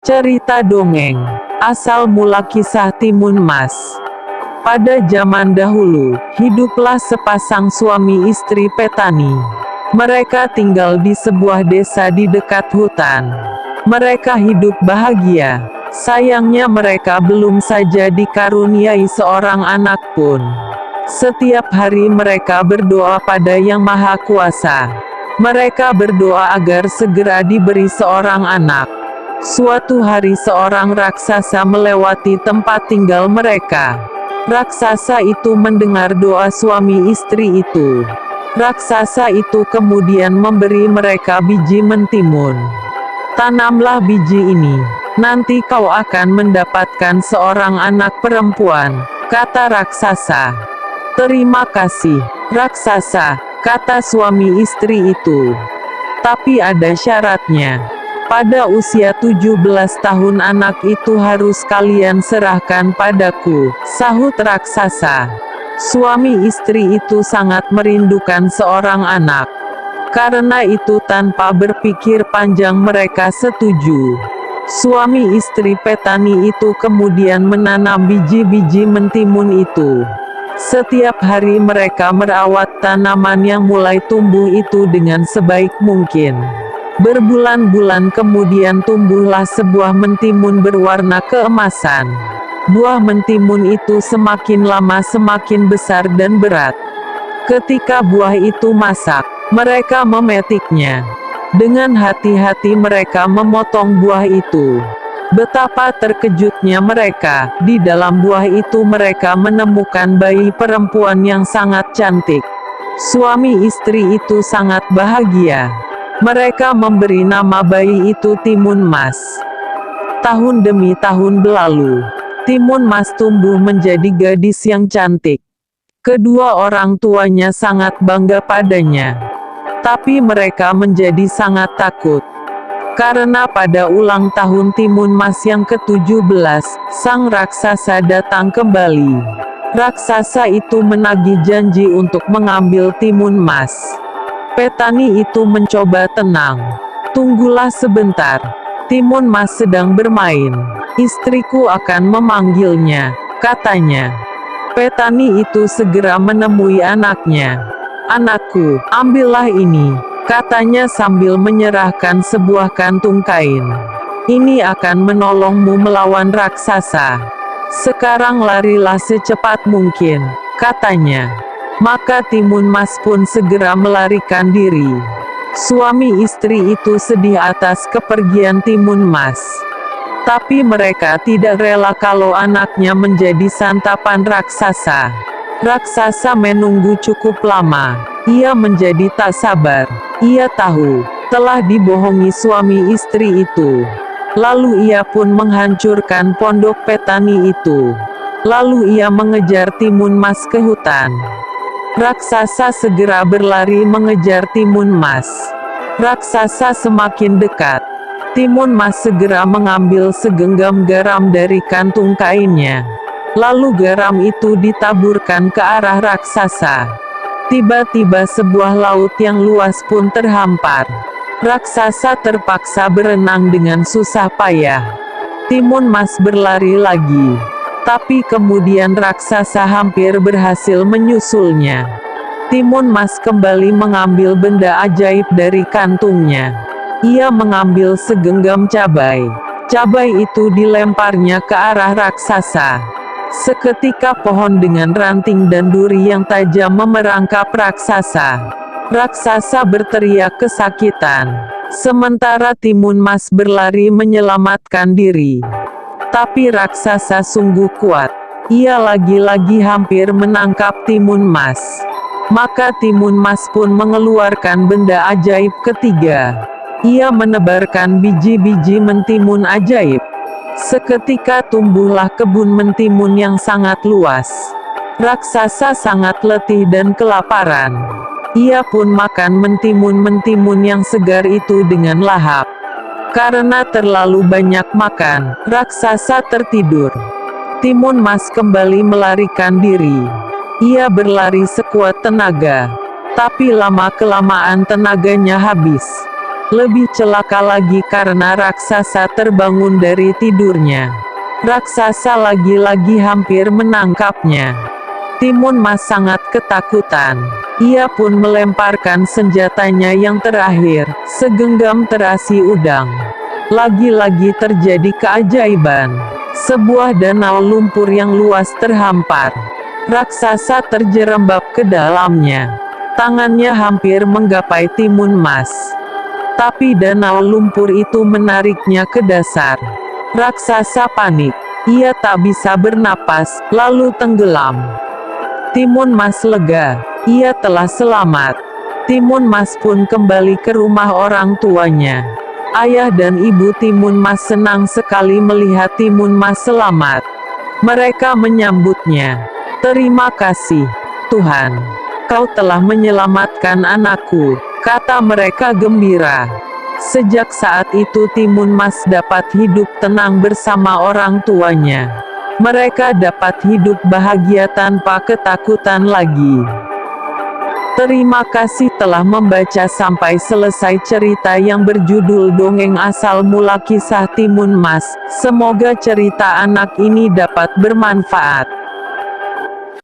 Cerita dongeng, asal mula kisah Timun Mas. Pada zaman dahulu, hiduplah sepasang suami istri petani. Mereka tinggal di sebuah desa di dekat hutan. Mereka hidup bahagia. Sayangnya mereka belum saja dikaruniai seorang anak pun. Setiap hari mereka berdoa pada Yang Maha Kuasa. Mereka berdoa agar segera diberi seorang anak. Suatu hari seorang raksasa melewati tempat tinggal mereka. Raksasa itu mendengar doa suami istri itu. Raksasa itu kemudian memberi mereka biji mentimun. Tanamlah biji ini, nanti kau akan mendapatkan seorang anak perempuan, kata raksasa. Terima kasih, raksasa, kata suami istri itu. Tapi ada syaratnya. Pada usia 17 tahun anak itu harus kalian serahkan padaku, sahut raksasa. Suami istri itu sangat merindukan seorang anak. Karena itu tanpa berpikir panjang mereka setuju. Suami istri petani itu kemudian menanam biji-biji mentimun itu. Setiap hari mereka merawat tanaman yang mulai tumbuh itu dengan sebaik mungkin. Berbulan-bulan kemudian tumbuhlah sebuah mentimun berwarna keemasan. Buah mentimun itu semakin lama semakin besar dan berat. Ketika buah itu masak, mereka memetiknya. Dengan hati-hati mereka memotong buah itu. Betapa terkejutnya mereka, di dalam buah itu mereka menemukan bayi perempuan yang sangat cantik. Suami istri itu sangat bahagia. Mereka memberi nama bayi itu Timun Mas. Tahun demi tahun berlalu. Timun Mas tumbuh menjadi gadis yang cantik. Kedua orang tuanya sangat bangga padanya. Tapi mereka menjadi sangat takut. Karena pada ulang tahun Timun Mas yang ke-17, sang raksasa datang kembali. Raksasa itu menagih janji untuk mengambil Timun Mas. Petani itu mencoba tenang. Tunggulah sebentar. Timun Mas sedang bermain. Istriku akan memanggilnya, katanya. Petani itu segera menemui anaknya. Anakku, ambillah ini, katanya sambil menyerahkan sebuah kantung kain. Ini akan menolongmu melawan raksasa. Sekarang larilah secepat mungkin, katanya. Maka Timun Mas pun segera melarikan diri. Suami istri itu sedih atas kepergian Timun Mas. Tapi mereka tidak rela kalau anaknya menjadi santapan raksasa. Raksasa menunggu cukup lama. Ia menjadi tak sabar. Ia tahu, telah dibohongi suami istri itu. Lalu ia pun menghancurkan pondok petani itu. Lalu ia mengejar Timun Mas ke hutan. Raksasa segera berlari mengejar Timun Mas. Raksasa semakin dekat. Timun Mas segera mengambil segenggam garam dari kantung kainnya. Lalu garam itu ditaburkan ke arah raksasa. Tiba-tiba sebuah laut yang luas pun terhampar. Raksasa terpaksa berenang dengan susah payah. Timun Mas berlari lagi. Tapi kemudian raksasa hampir berhasil menyusulnya. Timun Mas kembali mengambil benda ajaib dari kantungnya. Ia mengambil segenggam cabai. Cabai itu dilemparnya ke arah raksasa. Seketika pohon dengan ranting dan duri yang tajam memerangkap raksasa. Raksasa berteriak kesakitan. Sementara Timun Mas berlari menyelamatkan diri. Tapi raksasa sungguh kuat. Ia lagi-lagi hampir menangkap Timun Mas. Maka Timun Mas pun mengeluarkan benda ajaib ketiga. Ia menebarkan biji-biji mentimun ajaib. Seketika tumbuhlah kebun mentimun yang sangat luas. Raksasa sangat letih dan kelaparan. Ia pun makan mentimun-mentimun yang segar itu dengan lahap. Karena terlalu banyak makan, raksasa tertidur. Timun Mas kembali melarikan diri. Ia berlari sekuat tenaga. Tapi lama-kelamaan tenaganya habis. Lebih celaka lagi karena raksasa terbangun dari tidurnya. Raksasa lagi-lagi hampir menangkapnya. Timun Mas sangat ketakutan. Ia pun melemparkan senjatanya yang terakhir, segenggam terasi udang. Lagi-lagi terjadi keajaiban. Sebuah danau lumpur yang luas terhampar. Raksasa terjerembab ke dalamnya. Tangannya hampir menggapai Timun Mas. Tapi danau lumpur itu menariknya ke dasar. Raksasa panik. Ia tak bisa bernapas, lalu tenggelam. Timun Mas lega. Ia telah selamat. Timun Mas pun kembali ke rumah orang tuanya. Ayah dan ibu Timun Mas senang sekali melihat Timun Mas selamat. Mereka menyambutnya. "Terima kasih, Tuhan. Kau telah menyelamatkan anakku," kata mereka gembira. Sejak saat itu Timun Mas dapat hidup tenang bersama orang tuanya. Mereka dapat hidup bahagia tanpa ketakutan lagi. Terima kasih telah membaca sampai selesai cerita yang berjudul Dongeng Asal Mula Kisah Timun Mas. Semoga cerita anak ini dapat bermanfaat.